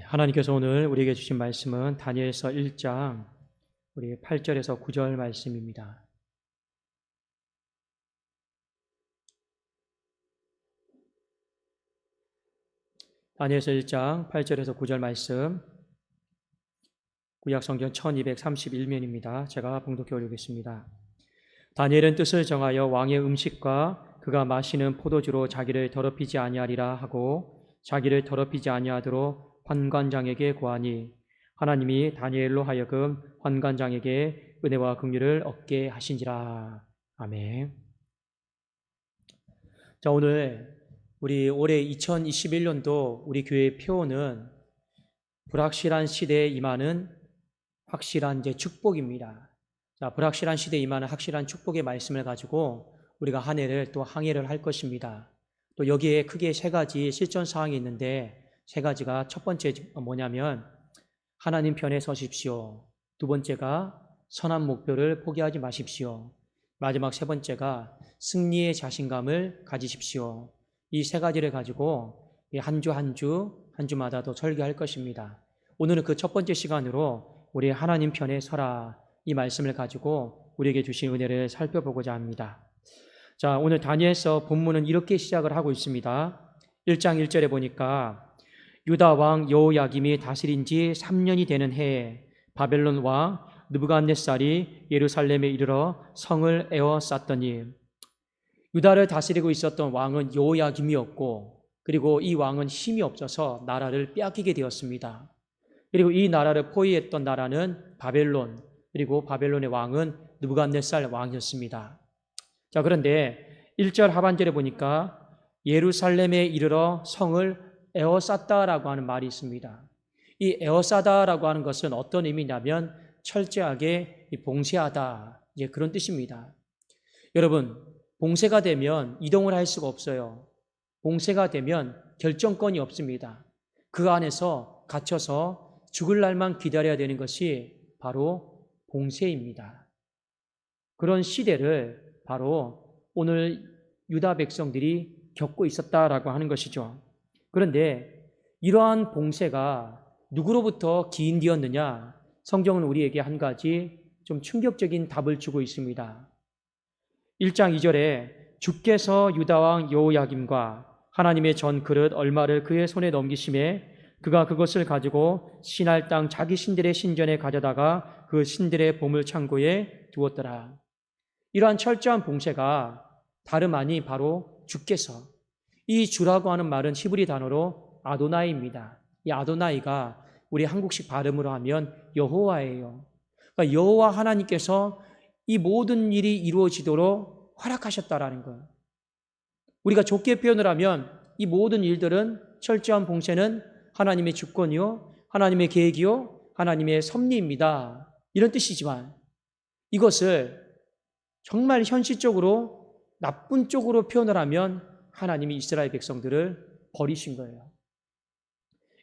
하나님께서 오늘 우리에게 주신 말씀은 다니엘서 1장 우리 8절에서 9절 말씀입니다. 다니엘서 1장 8절에서 9절 말씀, 구약성경 1231면입니다. 제가 봉독해 올리겠습니다. 다니엘은 뜻을 정하여 왕의 음식과 그가 마시는 포도주로 자기를 더럽히지 아니하리라 하고 자기를 더럽히지 아니하도록 환관장에게 고하니 하나님이 다니엘로 하여금 환관장에게 은혜와 긍휼을 얻게 하신지라. 아멘. 자, 오늘 우리 올해 2021년도 우리 교회의 표어는 불확실한 시대에 임하는 확실한 축복입니다. 자, 불확실한 시대에 임하는 확실한 축복의 말씀을 가지고 우리가 한 해를 또 항해를 할 것입니다. 또 여기에 크게 세 가지 실천 사항이 있는데, 세 가지가 첫 번째 뭐냐면 하나님 편에 서십시오. 두 번째가 선한 목표를 포기하지 마십시오. 마지막 세 번째가 승리의 자신감을 가지십시오. 이 세 가지를 가지고 한 주마다 또 설교할 것입니다. 오늘은 그 첫 번째 시간으로 우리 하나님 편에 서라, 이 말씀을 가지고 우리에게 주신 은혜를 살펴보고자 합니다. 자, 오늘 다니엘서 본문은 이렇게 시작을 하고 있습니다. 1장 1절에 보니까 유다 왕 여호야김이 다스린 지 3년이 되는 해에 바벨론 왕 느부갓네살이 예루살렘에 이르러 성을 에워쌌더니, 유다를 다스리고 있었던 왕은 여호야김이었고, 그리고 이 왕은 힘이 없어서 나라를 빼앗기게 되었습니다. 그리고 이 나라를 포위했던 나라는 바벨론, 그리고 바벨론의 왕은 느부갓네살 왕이었습니다. 자, 그런데 1절 하반절에 보니까 예루살렘에 이르러 성을 에워쌌다라고 하는 말이 있습니다. 이 에워싸다라고 하는 것은 어떤 의미냐면 철저하게 봉쇄하다, 이제 그런 뜻입니다. 여러분, 봉쇄가 되면 이동을 할 수가 없어요. 봉쇄가 되면 결정권이 없습니다. 그 안에서 갇혀서 죽을 날만 기다려야 되는 것이 바로 봉쇄입니다. 그런 시대를 바로 오늘 유다 백성들이 겪고 있었다라고 하는 것이죠. 그런데 이러한 봉쇄가 누구로부터 기인되었느냐? 성경은 우리에게 한 가지 좀 충격적인 답을 주고 있습니다. 1장 2절에 주께서 유다 왕 여호야김과 하나님의 전 그릇 얼마를 그의 손에 넘기심에 그가 그것을 가지고 신할 땅 자기 신들의 신전에 가져다가 그 신들의 보물 창고에 두었더라. 이러한 철저한 봉쇄가 다름 아니 바로 주께서, 이 주라고 하는 말은 히브리 단어로 아도나이입니다. 이 아도나이가 우리 한국식 발음으로 하면 여호와예요. 그러니까 여호와 하나님께서 이 모든 일이 이루어지도록 허락하셨다라는 거예요. 우리가 좁게 표현을 하면 이 모든 일들은, 철저한 봉쇄는 하나님의 주권이요, 하나님의 계획이요, 하나님의 섭리입니다, 이런 뜻이지만, 이것을 정말 현실적으로 나쁜 쪽으로 표현을 하면 하나님이 이스라엘 백성들을 버리신 거예요.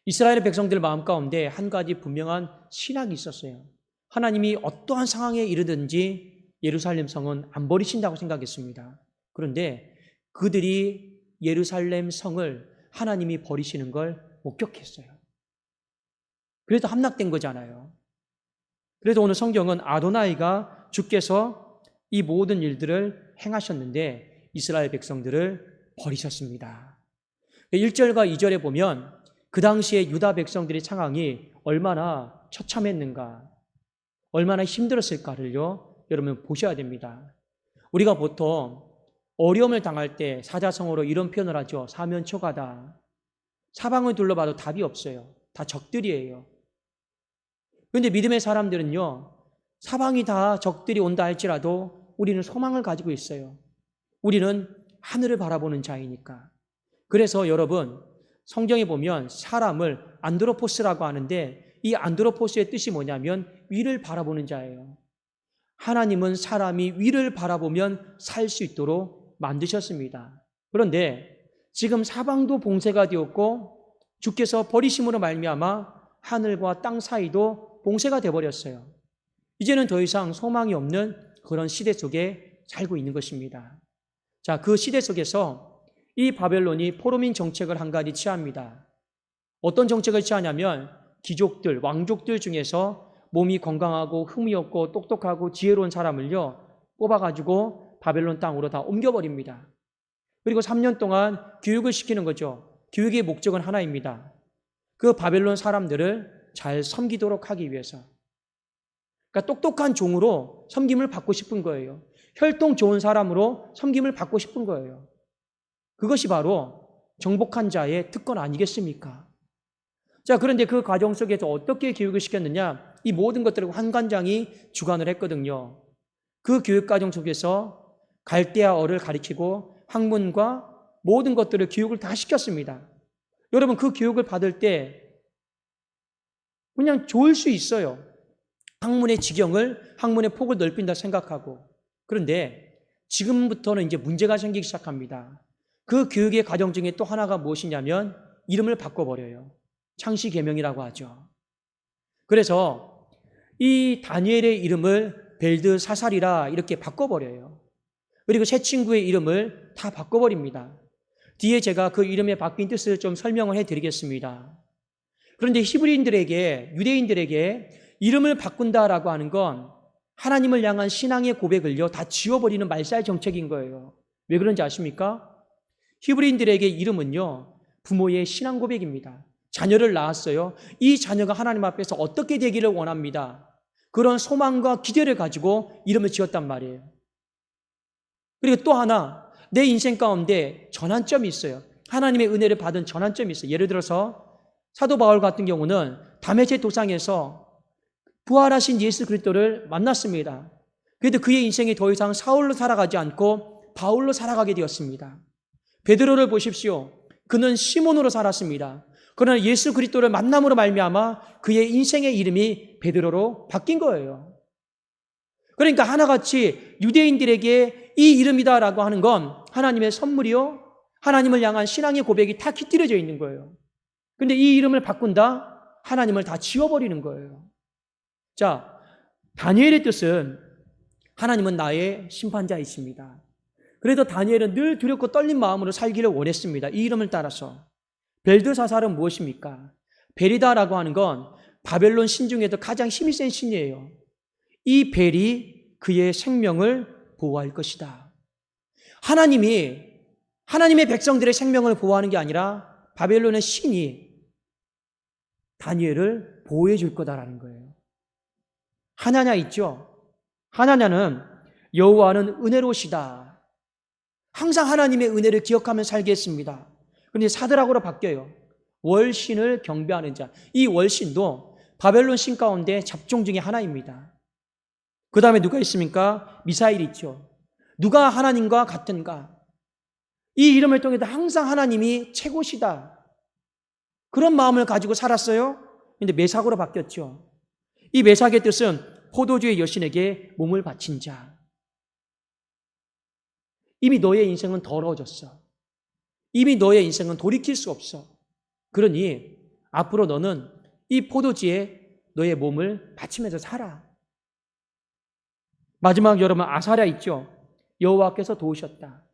이스라엘 백성들 마음 가운데 한 가지 분명한 신학이 있었어요. 하나님이 어떠한 상황에 이르든지 예루살렘 성은 안 버리신다고 생각했습니다. 그런데 그들이 예루살렘 성을 하나님이 버리시는 걸 목격했어요. 그래서 함락된 거잖아요. 그래서 오늘 성경은 아도나이가 주께서 이 모든 일들을 행하셨는데 이스라엘 백성들을 버리셨습니다. 1절과 2절에 보면 그 당시에 유다 백성들의 상황이 얼마나 처참했는가, 얼마나 힘들었을까를요, 여러분 보셔야 됩니다. 우리가 보통 어려움을 당할 때 사자성어로 이런 표현을 하죠. 사면초가다. 사방을 둘러봐도 답이 없어요. 다 적들이에요. 그런데 믿음의 사람들은요, 사방이 다 적들이 온다 할지라도 우리는 소망을 가지고 있어요. 우리는 하늘을 바라보는 자이니까. 그래서 여러분, 성경에 보면 사람을 안드로포스라고 하는데, 이 안드로포스의 뜻이 뭐냐면 위를 바라보는 자예요. 하나님은 사람이 위를 바라보면 살 수 있도록 만드셨습니다. 그런데 지금 사방도 봉쇄가 되었고 주께서 버리심으로 말미암아 하늘과 땅 사이도 봉쇄가 되어버렸어요. 이제는 더 이상 소망이 없는 그런 시대 속에 살고 있는 것입니다. 자, 그 시대 속에서 이 바벨론이 포로민 정책을 한 가지 취합니다. 어떤 정책을 취하냐면 귀족들, 왕족들 중에서 몸이 건강하고 흠이 없고 똑똑하고 지혜로운 사람을요 뽑아가지고 바벨론 땅으로 다 옮겨버립니다. 그리고 3년 동안 교육을 시키는 거죠. 교육의 목적은 하나입니다. 그 바벨론 사람들을 잘 섬기도록 하기 위해서. 그러니까 똑똑한 종으로 섬김을 받고 싶은 거예요. 혈통 좋은 사람으로 섬김을 받고 싶은 거예요. 그것이 바로 정복한 자의 특권 아니겠습니까? 자, 그런데 그 과정 속에서 어떻게 교육을 시켰느냐? 이 모든 것들을 환관장이 주관을 했거든요. 그 교육 과정 속에서 갈대아어를 가르치고 학문과 모든 것들을 교육을 다 시켰습니다. 여러분, 그 교육을 받을 때 그냥 좋을 수 있어요. 학문의 지경을, 학문의 폭을 넓힌다 생각하고. 그런데 지금부터는 이제 문제가 생기기 시작합니다. 그 교육의 과정 중에 또 하나가 무엇이냐면 이름을 바꿔버려요. 창시계명이라고 하죠. 그래서 이 다니엘의 이름을 벨드사살이라 이렇게 바꿔버려요. 그리고 새 친구의 이름을 다 바꿔버립니다. 뒤에 제가 그 이름의 바뀐 뜻을 좀 설명을 해드리겠습니다. 그런데 히브리인들에게, 유대인들에게 이름을 바꾼다라고 하는 건 하나님을 향한 신앙의 고백을요 다 지워버리는 말살 정책인 거예요. 왜 그런지 아십니까? 히브리인들에게 이름은요 부모의 신앙 고백입니다. 자녀를 낳았어요. 이 자녀가 하나님 앞에서 어떻게 되기를 원합니다. 그런 소망과 기대를 가지고 이름을 지었단 말이에요. 그리고 또 하나, 내 인생 가운데 전환점이 있어요. 하나님의 은혜를 받은 전환점이 있어요. 예를 들어서 사도 바울 같은 경우는 다메섹 도상에서 부활하신 예수 그리스도를 만났습니다. 그래도 그의 인생이 더 이상 사울로 살아가지 않고 바울로 살아가게 되었습니다. 베드로를 보십시오. 그는 시몬으로 살았습니다. 그러나 예수 그리스도를 만남으로 말미암아 그의 인생의 이름이 베드로로 바뀐 거예요. 그러니까 하나같이 유대인들에게 이 이름이다라고 하는 건 하나님의 선물이요, 하나님을 향한 신앙의 고백이 다 깃들여져 있는 거예요. 그런데 이 이름을 바꾼다? 하나님을 다 지워버리는 거예요. 자, 다니엘의 뜻은 하나님은 나의 심판자이십니다. 그래도 다니엘은 늘 두렵고 떨린 마음으로 살기를 원했습니다. 이 이름을 따라서. 벨드사살은 무엇입니까? 벨이다라고 하는 건 바벨론 신 중에도 가장 힘이 센 신이에요. 이 벨이 그의 생명을 보호할 것이다. 하나님이 하나님의 백성들의 생명을 보호하는 게 아니라 바벨론의 신이 다니엘을 보호해 줄 거다라는 거예요. 하나냐 있죠? 하나냐는 여호와는 은혜로우시다. 항상 하나님의 은혜를 기억하며 살겠습니다. 그런데 사드락으로 바뀌어요. 월신을 경배하는 자. 이 월신도 바벨론 신 가운데 잡종 중에 하나입니다. 그 다음에 누가 있습니까? 미사일 있죠. 누가 하나님과 같은가? 이 이름을 통해서 항상 하나님이 최고시다. 그런 마음을 가지고 살았어요. 그런데 메삭으로 바뀌었죠. 이 메삭의 뜻은 포도주의 여신에게 몸을 바친 자. 이미 너의 인생은 더러워졌어. 이미 너의 인생은 돌이킬 수 없어. 그러니 앞으로 너는 이 포도주에 너의 몸을 바치면서 살아. 마지막 여러분 아사랴 있죠? 여호와께서 도우셨다.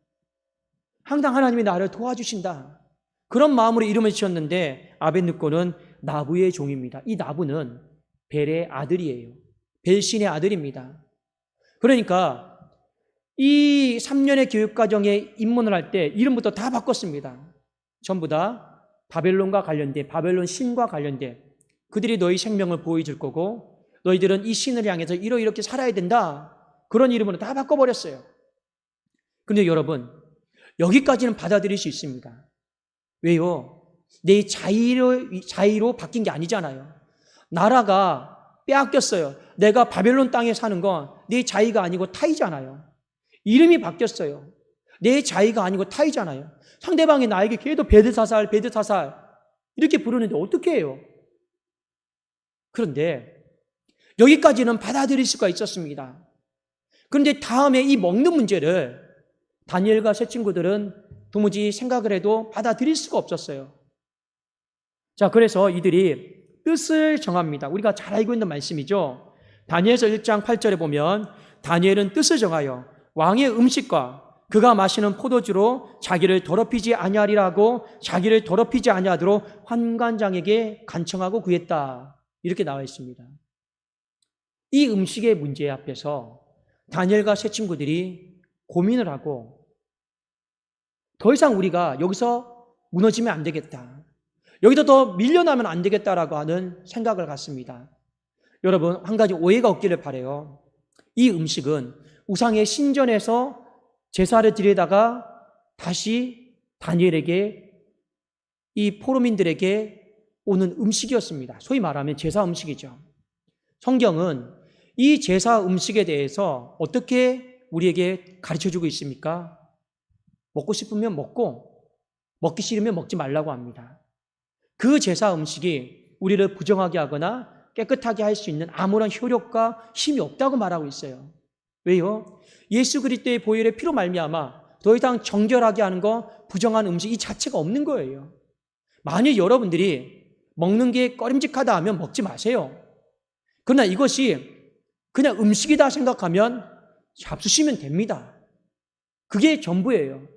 항상 하나님이 나를 도와주신다. 그런 마음으로 이름을 지었는데 아벳느고는 나부의 종입니다. 이 나부는 벨의 아들이에요. 벨신의 아들입니다. 그러니까 이 3년의 교육과정에 입문을 할 때 이름부터 다 바꿨습니다. 전부 다 바벨론과 관련된, 바벨론 신과 관련된, 그들이 너희 생명을 보호해 줄 거고 너희들은 이 신을 향해서 이렇게 살아야 된다. 그런 이름으로 다 바꿔버렸어요. 그런데 여러분, 여기까지는 받아들일 수 있습니다. 왜요? 내 자의로 바뀐 게 아니잖아요. 나라가 빼앗겼어요. 내가 바벨론 땅에 사는 건 내 자의가 아니고 타의잖아요. 이름이 바뀌었어요. 내 자의가 아니고 타의잖아요. 상대방이 나에게 걔도 벨드사살 이렇게 부르는데 어떻게 해요? 그런데 여기까지는 받아들일 수가 있었습니다. 그런데 다음에 이 먹는 문제를 다니엘과 새 친구들은 도무지 생각을 해도 받아들일 수가 없었어요. 자, 그래서 이들이 뜻을 정합니다. 우리가 잘 알고 있는 말씀이죠. 다니엘서 1장 8절에 보면 다니엘은 뜻을 정하여 왕의 음식과 그가 마시는 포도주로 자기를 더럽히지 아니하리라고 자기를 더럽히지 아니하도록 환관장에게 간청하고 구했다. 이렇게 나와 있습니다. 이 음식의 문제 앞에서 다니엘과 세 친구들이 고민을 하고 더 이상 우리가 여기서 무너지면 안 되겠다. 여기서 더 밀려나면 안 되겠다라고 하는 생각을 갖습니다. 여러분, 한 가지 오해가 없기를 바라요. 이 음식은 우상의 신전에서 제사를 드리다가 다시 다니엘에게 이 포로민들에게 오는 음식이었습니다. 소위 말하면 제사 음식이죠. 성경은 이 제사 음식에 대해서 어떻게 우리에게 가르쳐주고 있습니까? 먹고 싶으면 먹고 먹기 싫으면 먹지 말라고 합니다. 그 제사 음식이 우리를 부정하게 하거나 깨끗하게 할 수 있는 아무런 효력과 힘이 없다고 말하고 있어요. 왜요? 예수 그리스도의 보혈의 피로 말미암아 더 이상 정결하게 하는 거, 부정한 음식 이 자체가 없는 거예요. 만일 여러분들이 먹는 게 꺼림직하다 하면 먹지 마세요. 그러나 이것이 그냥 음식이다 생각하면 잡수시면 됩니다. 그게 전부예요.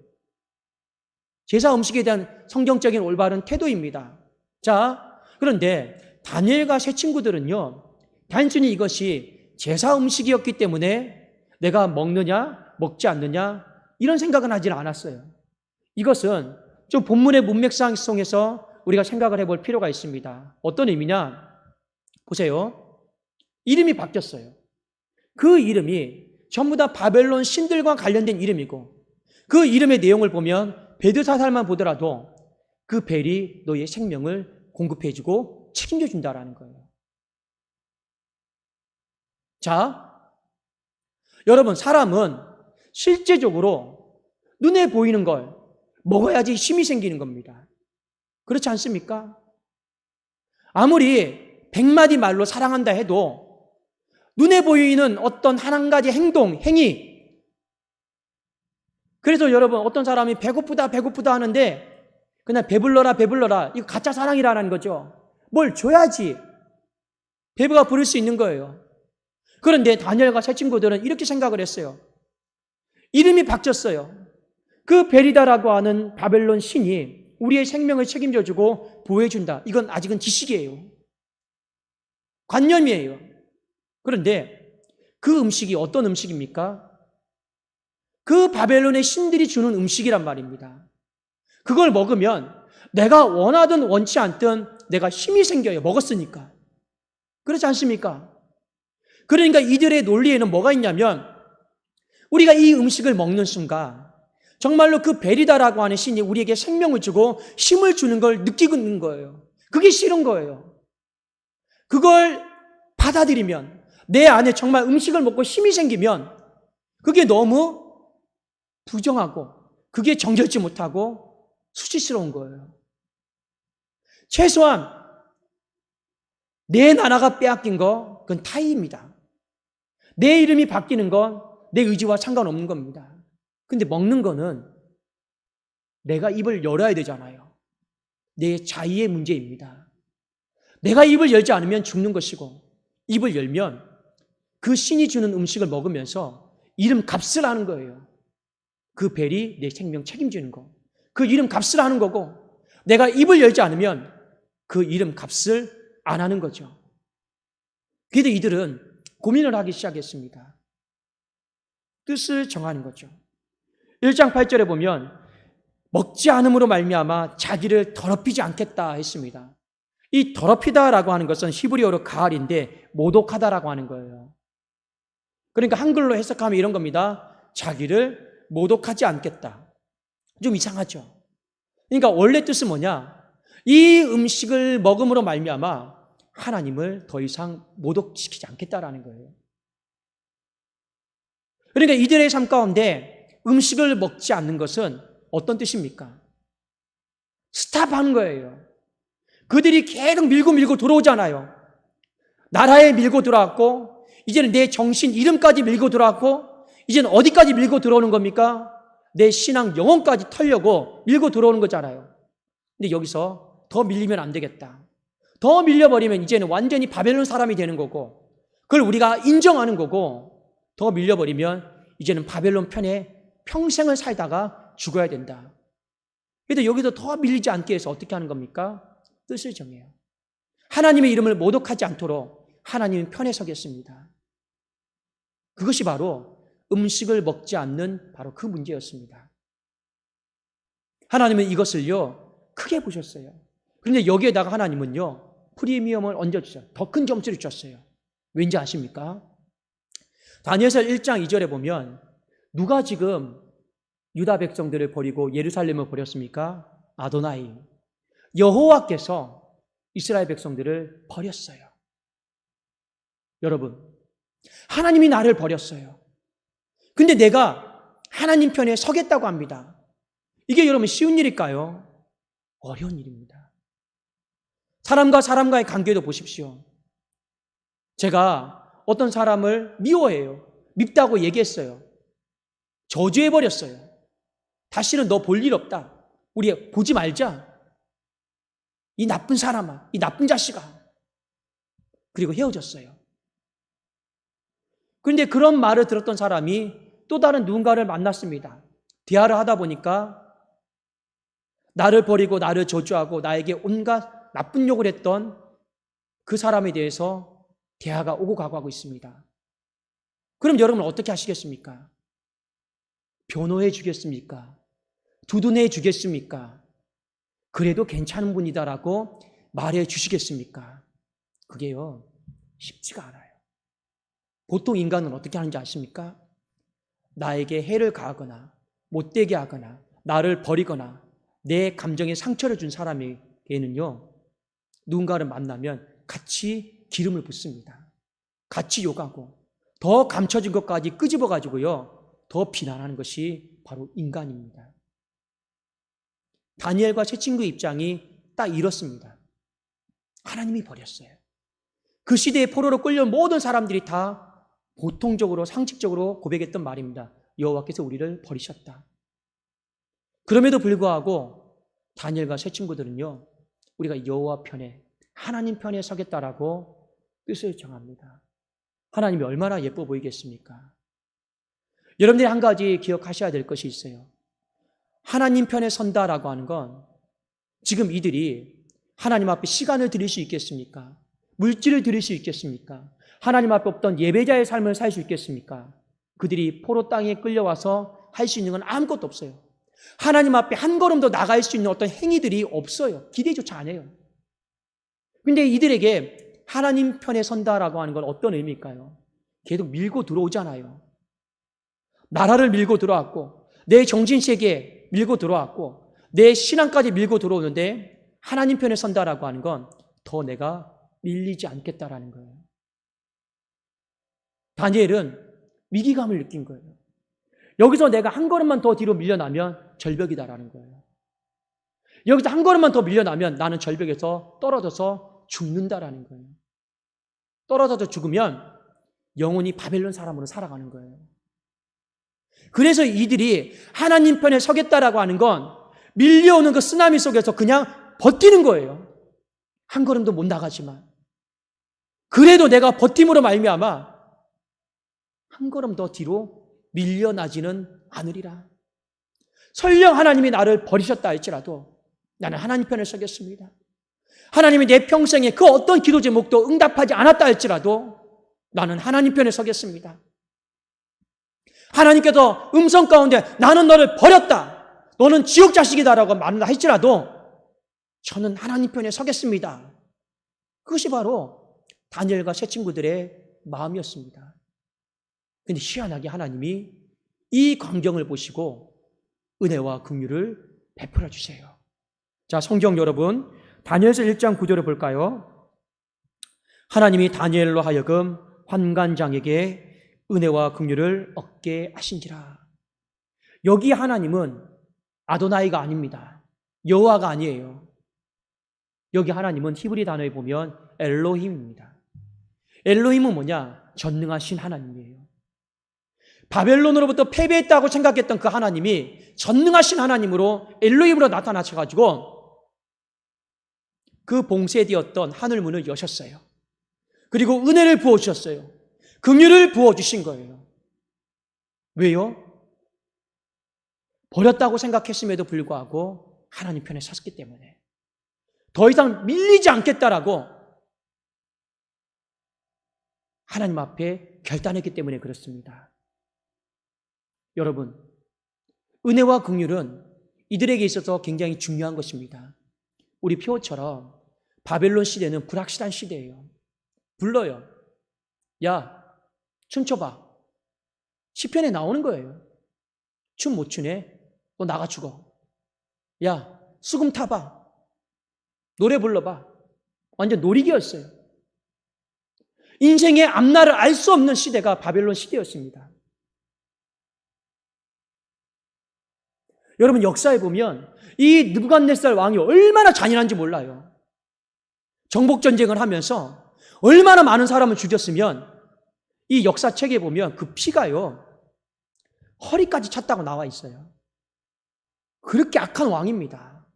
제사 음식에 대한 성경적인 올바른 태도입니다. 자, 그런데 다니엘과 세 친구들은요, 단순히 이것이 제사 음식이었기 때문에 내가 먹느냐 먹지 않느냐 이런 생각은 하질 않았어요. 이것은 좀 본문의 문맥상 속에서 우리가 생각을 해볼 필요가 있습니다. 어떤 의미냐? 보세요. 이름이 바뀌었어요. 그 이름이 전부 다 바벨론 신들과 관련된 이름이고 그 이름의 내용을 보면 벨드사살만 보더라도 그 벨이 너의 생명을 공급해주고 책임져 준다라는 거예요. 자, 여러분, 사람은 실제적으로 눈에 보이는 걸 먹어야지 힘이 생기는 겁니다. 그렇지 않습니까? 아무리 100마디 말로 사랑한다 해도 눈에 보이는 어떤 한 가지 행동, 행위, 그래서 여러분, 어떤 사람이 배고프다 하는데 그냥 배불러라 이거 가짜 사랑이라는 거죠. 뭘 줘야지 배가 부를 수 있는 거예요. 그런데 다니엘과 세 친구들은 이렇게 생각을 했어요. 이름이 바뀌었어요. 그 베리다라고 하는 바벨론 신이 우리의 생명을 책임져주고 보호해준다. 이건 아직은 지식이에요. 관념이에요. 그런데 그 음식이 어떤 음식입니까? 그 바벨론의 신들이 주는 음식이란 말입니다. 그걸 먹으면 내가 원하든 원치 않든 내가 힘이 생겨요. 먹었으니까. 그렇지 않습니까? 그러니까 이들의 논리에는 뭐가 있냐면 우리가 이 음식을 먹는 순간 정말로 그 베리다라고 하는 신이 우리에게 생명을 주고 힘을 주는 걸 느끼고 있는 거예요. 그게 싫은 거예요. 그걸 받아들이면 내 안에 정말 음식을 먹고 힘이 생기면 그게 너무 부정하고 그게 정결지 못하고 수치스러운 거예요. 최소한 내 나라가 빼앗긴 거 그건 타의입니다. 내 이름이 바뀌는 건 내 의지와 상관없는 겁니다. 근데 먹는 거는 내가 입을 열어야 되잖아요. 내 자의의 문제입니다. 내가 입을 열지 않으면 죽는 것이고 입을 열면 그 신이 주는 음식을 먹으면서 이름 값을 하는 거예요. 그 벨이 내 생명 책임지는 거. 그 이름 값을 하는 거고 내가 입을 열지 않으면 그 이름 값을 안 하는 거죠. 그래도 이들은 고민을 하기 시작했습니다. 뜻을 정하는 거죠. 1장 8절에 보면 먹지 않음으로 말미암아 자기를 더럽히지 않겠다 했습니다. 이 더럽히다라고 하는 것은 히브리어로 가알인데 모독하다라고 하는 거예요. 그러니까 한글로 해석하면 이런 겁니다. 자기를 모독하지 않겠다. 좀 이상하죠. 그러니까 원래 뜻은 뭐냐? 이 음식을 먹음으로 말미암아 하나님을 더 이상 모독시키지 않겠다라는 거예요. 그러니까 이들의 삶 가운데 음식을 먹지 않는 것은 어떤 뜻입니까? 스탑하는 거예요. 그들이 계속 밀고 들어오잖아요. 나라에 밀고 들어왔고 이제는 내 정신 이름까지 밀고 들어왔고 이제는 어디까지 밀고 들어오는 겁니까? 내 신앙 영혼까지 털려고 밀고 들어오는 거잖아요. 근데 여기서 더 밀리면 안 되겠다. 더 밀려버리면 이제는 완전히 바벨론 사람이 되는 거고 그걸 우리가 인정하는 거고 더 밀려버리면 이제는 바벨론 편에 평생을 살다가 죽어야 된다. 그래도 여기도 더 밀리지 않게 해서 어떻게 하는 겁니까? 뜻을 정해요. 하나님의 이름을 모독하지 않도록 하나님 편에 서겠습니다. 그것이 바로 음식을 먹지 않는 바로 그 문제였습니다. 하나님은 이것을요 크게 보셨어요. 그런데 여기에다가 하나님은요 프리미엄을 얹어주셨어요. 더 큰 점수를 주셨어요. 왠지 아십니까? 다니엘서 1장 2절에 보면 누가 지금 유다 백성들을 버리고 예루살렘을 버렸습니까? 아도나이, 여호와께서 이스라엘 백성들을 버렸어요. 여러분, 하나님이 나를 버렸어요. 근데 내가 하나님 편에 서겠다고 합니다. 이게 여러분 쉬운 일일까요? 어려운 일입니다. 사람과 사람과의 관계도 보십시오. 제가 어떤 사람을 미워해요. 밉다고 얘기했어요. 저주해버렸어요. 다시는 너 볼 일 없다. 우리 보지 말자. 이 나쁜 사람아, 이 나쁜 자식아. 그리고 헤어졌어요. 그런데 그런 말을 들었던 사람이 또 다른 누군가를 만났습니다. 대화를 하다 보니까 나를 버리고 나를 저주하고 나에게 온갖 나쁜 욕을 했던 그 사람에 대해서 대화가 오고 가고 하고 있습니다. 그럼 여러분 어떻게 하시겠습니까? 변호해 주겠습니까? 두둔해 주겠습니까? 그래도 괜찮은 분이다라고 말해 주시겠습니까? 그게요 쉽지가 않아요. 보통 인간은 어떻게 하는지 아십니까? 나에게 해를 가하거나 못되게 하거나 나를 버리거나 내 감정에 상처를 준 사람에게는요 누군가를 만나면 같이 기름을 붓습니다. 같이 욕하고 더 감춰진 것까지 끄집어가지고요 더 비난하는 것이 바로 인간입니다. 다니엘과 세 친구의 입장이 딱 이렇습니다. 하나님이 버렸어요. 그 시대의 포로로 끌려온 모든 사람들이 다 보통적으로 상식적으로 고백했던 말입니다. 여호와께서 우리를 버리셨다. 그럼에도 불구하고 다니엘과 세 친구들은요 우리가 여호와 편에 하나님 편에 서겠다라고 뜻을 정합니다. 하나님이 얼마나 예뻐 보이겠습니까? 여러분들이 한 가지 기억하셔야 될 것이 있어요. 하나님 편에 선다라고 하는 건 지금 이들이 하나님 앞에 시간을 드릴 수 있겠습니까? 물질을 드릴 수 있겠습니까? 하나님 앞에 없던 예배자의 삶을 살 수 있겠습니까? 그들이 포로 땅에 끌려와서 할 수 있는 건 아무것도 없어요. 하나님 앞에 한 걸음 더 나갈 수 있는 어떤 행위들이 없어요. 기대조차 안 해요. 그런데 이들에게 하나님 편에 선다라고 하는 건 어떤 의미일까요? 계속 밀고 들어오잖아요. 나라를 밀고 들어왔고 내 정신세계에 밀고 들어왔고 내 신앙까지 밀고 들어오는데 하나님 편에 선다라고 하는 건 더 내가 밀리지 않겠다라는 거예요. 다니엘은 위기감을 느낀 거예요. 여기서 내가 한 걸음만 더 뒤로 밀려나면 절벽이다라는 거예요. 여기서 한 걸음만 더 밀려나면 나는 절벽에서 떨어져서 죽는다라는 거예요. 떨어져서 죽으면 영원히 바벨론 사람으로 살아가는 거예요. 그래서 이들이 하나님 편에 서겠다라고 하는 건 밀려오는 그 쓰나미 속에서 그냥 버티는 거예요. 한 걸음도 못 나가지만 그래도 내가 버팀으로 말미암아 한 걸음 더 뒤로 밀려나지는 않으리라. 설령 하나님이 나를 버리셨다 할지라도 나는 하나님 편에 서겠습니다. 하나님이 내 평생에 그 어떤 기도 제목도 응답하지 않았다 할지라도 나는 하나님 편에 서겠습니다. 하나님께서 음성 가운데 나는 너를 버렸다, 너는 지옥 자식이다라고 말한다 할지라도 저는 하나님 편에 서겠습니다. 그것이 바로 다니엘과 세 친구들의 마음이었습니다. 그런데 희한하게 하나님이 이 광경을 보시고 은혜와 긍휼을 베풀어 주세요. 자, 성경 여러분, 다니엘서 1장 9절을 볼까요? 하나님이 다니엘로 하여금 환관장에게 은혜와 긍휼을 얻게 하신지라. 여기 하나님은 아도나이가 아닙니다. 여호와가 아니에요. 여기 하나님은 히브리 단어에 보면 엘로힘입니다. 엘로힘은 뭐냐? 전능하신 하나님이에요. 바벨론으로부터 패배했다고 생각했던 그 하나님이 전능하신 하나님으로 엘로힘으로 나타나셔가지고 그 봉쇄되었던 하늘문을 여셨어요. 그리고 은혜를 부어주셨어요. 긍휼을 부어주신 거예요. 왜요? 버렸다고 생각했음에도 불구하고 하나님 편에 섰기 때문에, 더 이상 밀리지 않겠다라고 하나님 앞에 결단했기 때문에 그렇습니다. 여러분, 은혜와 긍휼은 이들에게 있어서 굉장히 중요한 것입니다. 우리 표어처럼 바벨론 시대는 불확실한 시대예요. 불러요. 야, 춤춰봐. 시편에 나오는 거예요. 춤 못 추네? 너 나가 죽어. 야, 수금 타봐. 노래 불러봐. 완전 놀이기였어요. 인생의 앞날을 알 수 없는 시대가 바벨론 시대였습니다. 여러분, 역사에 보면 이 느부갓네살 왕이 얼마나 잔인한지 몰라요. 정복전쟁을 하면서 얼마나 많은 사람을 죽였으면 이 역사책에 보면 그 피가요, 허리까지 찼다고 나와 있어요. 그렇게 악한 왕입니다.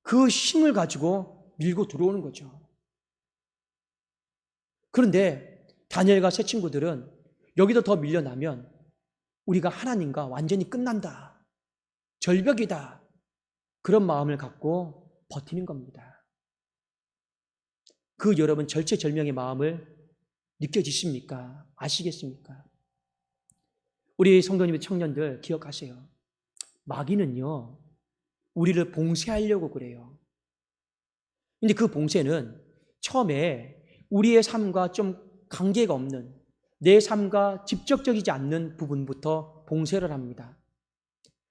그 힘을 가지고 밀고 들어오는 거죠. 그런데 다니엘과 세 친구들은 여기도 더 밀려나면 우리가 하나님과 완전히 끝난다, 절벽이다, 그런 마음을 갖고 버티는 겁니다. 그 여러분 절체절명의 마음을 느껴지십니까? 아시겠습니까? 우리 성도님의 청년들 기억하세요. 마귀는요, 우리를 봉쇄하려고 그래요. 근데 그 봉쇄는 처음에 우리의 삶과 좀 관계가 없는, 내 삶과 직접적이지 않는 부분부터 봉쇄를 합니다.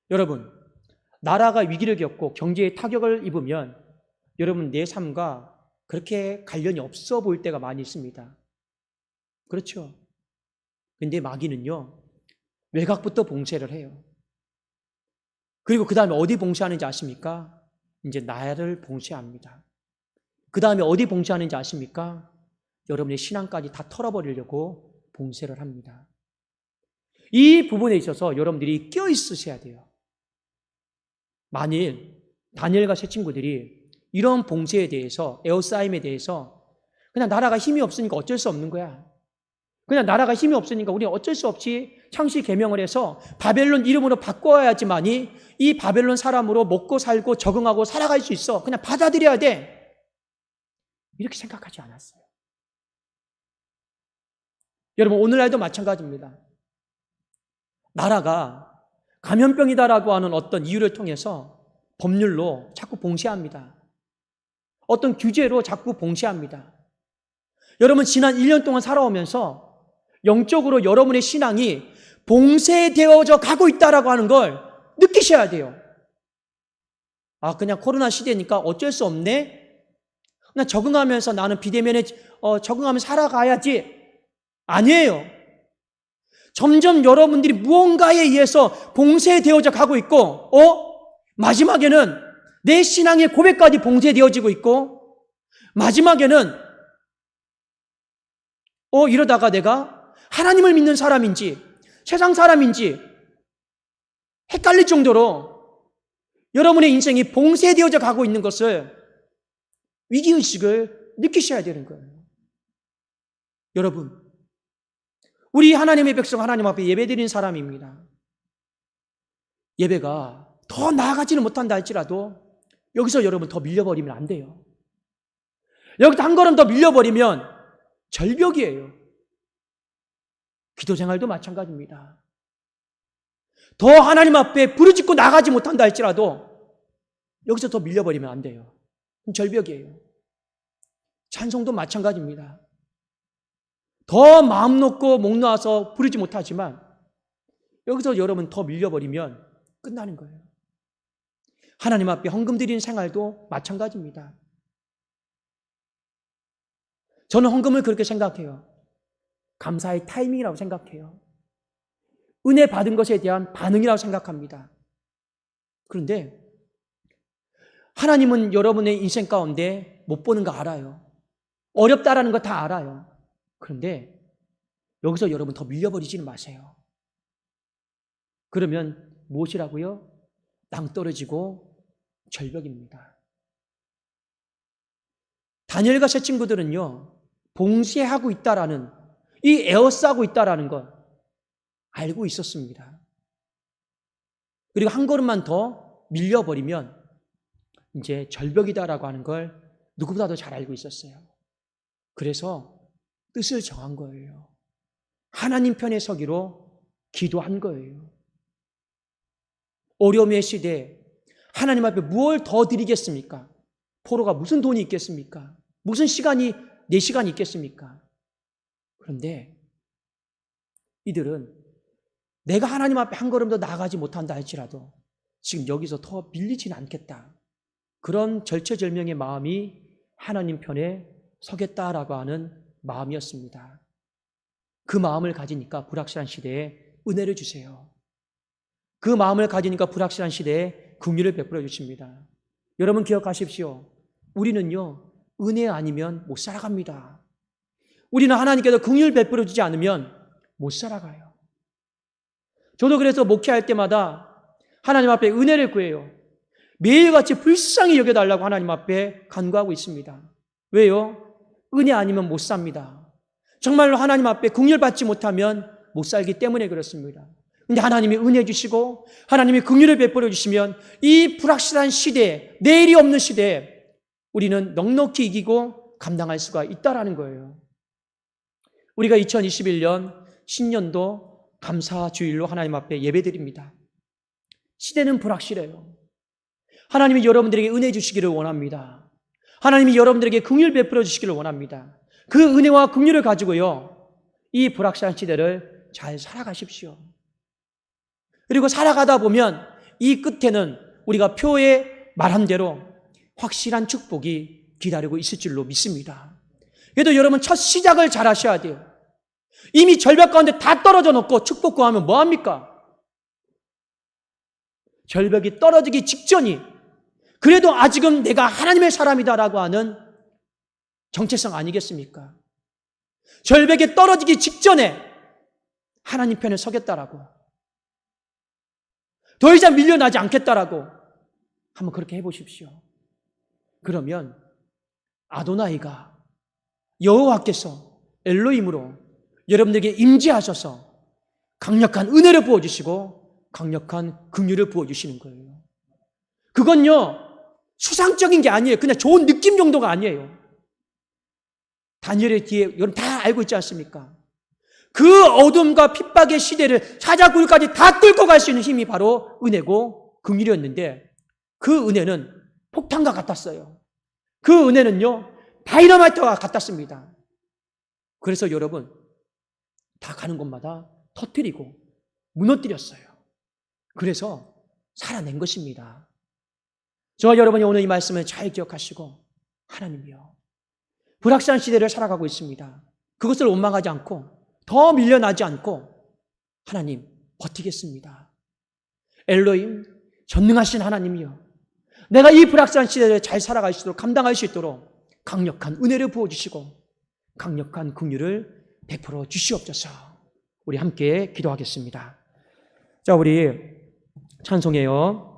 여러분, 나라가 위기를 겪고 경제에 타격을 입으면 여러분 내 삶과 그렇게 관련이 없어 보일 때가 많이 있습니다. 그렇죠? 근데 마귀는요, 외곽부터 봉쇄를 해요. 그리고 그 다음에 어디 봉쇄하는지 아십니까? 이제 나를 봉쇄합니다. 그 다음에 어디 봉쇄하는지 아십니까? 여러분의 신앙까지 다 털어버리려고 봉쇄를 합니다. 이 부분에 있어서 여러분들이 끼어 있으셔야 돼요. 만일 다니엘과 세 친구들이 이런 봉쇄에 대해서, 에워싸임에 대해서 그냥 나라가 힘이 없으니까 어쩔 수 없는 거야, 그냥 나라가 힘이 없으니까 우리는 어쩔 수 없이 창시 개명을 해서 바벨론 이름으로 바꿔야지만이 이 바벨론 사람으로 먹고 살고 적응하고 살아갈 수 있어, 그냥 받아들여야 돼, 이렇게 생각하지 않았어요. 여러분, 오늘날도 마찬가지입니다. 나라가 감염병이다라고 하는 어떤 이유를 통해서 법률로 자꾸 봉쇄합니다. 어떤 규제로 자꾸 봉쇄합니다. 여러분, 지난 1년 동안 살아오면서 영적으로 여러분의 신앙이 봉쇄되어져 가고 있다라고 하는 걸 느끼셔야 돼요. 아, 그냥 코로나 시대니까 어쩔 수 없네, 그냥 적응하면서 나는 비대면에 적응하면서 살아가야지. 아니에요. 점점 여러분들이 무언가에 의해서 봉쇄되어져 가고 있고, 마지막에는 내 신앙의 고백까지 봉쇄되어지고 있고, 마지막에는 이러다가 내가 하나님을 믿는 사람인지 세상 사람인지 헷갈릴 정도로 여러분의 인생이 봉쇄되어져 가고 있는 것을, 위기의식을 느끼셔야 되는 거예요. 여러분, 우리 하나님의 백성, 하나님 앞에 예배드리는 사람입니다. 예배가 더 나아가지는 못한다 할지라도 여기서 여러분 더 밀려버리면 안 돼요. 여기서 한 걸음 더 밀려버리면 절벽이에요. 기도 생활도 마찬가지입니다. 더 하나님 앞에 부르짖고 나가지 못한다 할지라도 여기서 더 밀려버리면 안 돼요. 절벽이에요. 찬송도 마찬가지입니다. 더 마음 놓고 목 놓아서 부르지 못하지만 여기서 여러분 더 밀려버리면 끝나는 거예요. 하나님 앞에 헌금 드리는 생활도 마찬가지입니다. 저는 헌금을 그렇게 생각해요. 감사의 타이밍이라고 생각해요. 은혜 받은 것에 대한 반응이라고 생각합니다. 그런데 하나님은 여러분의 인생 가운데 못 보는 거 알아요. 어렵다라는 거 다 알아요. 그런데 여기서 여러분 더 밀려버리지는 마세요. 그러면 무엇이라고요? 낭떠러지고 절벽입니다. 다니엘과 세 친구들은요, 봉쇄하고 있다라는, 이 에워싸고 있다라는 것, 알고 있었습니다. 그리고 한 걸음만 더 밀려버리면 이제 절벽이다라고 하는 걸 누구보다도 잘 알고 있었어요. 그래서 뜻을 정한 거예요. 하나님 편에 서기로 기도한 거예요. 어려움의 시대에 하나님 앞에 무엇을 더 드리겠습니까? 포로가 무슨 돈이 있겠습니까? 무슨 시간이, 내 시간이 있겠습니까? 그런데 이들은 내가 하나님 앞에 한 걸음 더 나아가지 못한다 할지라도 지금 여기서 더 밀리지는 않겠다. 그런 절체절명의 마음이 하나님 편에 서겠다라고 하는 마음이었습니다. 그 마음을 가지니까 불확실한 시대에 은혜를 주세요. 그 마음을 가지니까 불확실한 시대에 긍휼을 베풀어 주십니다. 여러분 기억하십시오. 우리는요, 은혜 아니면 못 살아갑니다. 우리는 하나님께서 긍휼 베풀어 주지 않으면 못 살아가요. 저도 그래서 목회할 때마다 하나님 앞에 은혜를 구해요. 매일같이 불쌍히 여겨달라고 하나님 앞에 간구하고 있습니다. 왜요? 은혜 아니면 못 삽니다. 정말로 하나님 앞에 긍휼 받지 못하면 못 살기 때문에 그렇습니다. 근데 하나님이 은혜 주시고 하나님이 긍휼을 베풀어 주시면 이 불확실한 시대에, 내일이 없는 시대에 우리는 넉넉히 이기고 감당할 수가 있다라는 거예요. 우리가 2021년 신년도 감사주일로 하나님 앞에 예배드립니다. 시대는 불확실해요. 하나님이 여러분들에게 은혜 주시기를 원합니다. 하나님이 여러분들에게 긍휼 베풀어 주시기를 원합니다. 그 은혜와 긍휼을 가지고요, 이 불확실한 시대를 잘 살아가십시오. 그리고 살아가다 보면 이 끝에는 우리가 표에 말한 대로 확실한 축복이 기다리고 있을 줄로 믿습니다. 그래도 여러분 첫 시작을 잘 하셔야 돼요. 이미 절벽 가운데 다 떨어져 놓고 축복 구하면 뭐합니까? 절벽이 떨어지기 직전이 그래도 아직은 내가 하나님의 사람이다라고 하는 정체성 아니겠습니까? 절벽에 떨어지기 직전에 하나님 편에 서겠다라고, 더 이상 밀려나지 않겠다라고 한번 그렇게 해보십시오. 그러면 아도나이가, 여호와께서 엘로힘으로 여러분들에게 임재하셔서 강력한 은혜를 부어주시고 강력한 긍휼을 부어주시는 거예요. 그건요, 수상적인 게 아니에요. 그냥 좋은 느낌 정도가 아니에요. 다니엘의 뒤에 여러분 다 알고 있지 않습니까? 그 어둠과 핍박의 시대를 사자굴까지 다 뚫고 갈 수 있는 힘이 바로 은혜고 긍휼이었는데, 그 은혜는 폭탄과 같았어요. 그 은혜는요, 다이너마이트와 같았습니다. 그래서 여러분 다 가는 곳마다 터뜨리고 무너뜨렸어요. 그래서 살아낸 것입니다. 저와 여러분이 오늘 이 말씀을 잘 기억하시고, 하나님이요, 불확실한 시대를 살아가고 있습니다. 그것을 원망하지 않고 더 밀려나지 않고 하나님 버티겠습니다. 엘로힘, 전능하신 하나님이요, 내가 이 불확실한 시대를 잘 살아갈 수 있도록, 감당할 수 있도록 강력한 은혜를 부어주시고 강력한 긍휼을 베풀어 주시옵소서. 우리 함께 기도하겠습니다. 자, 우리 찬송해요.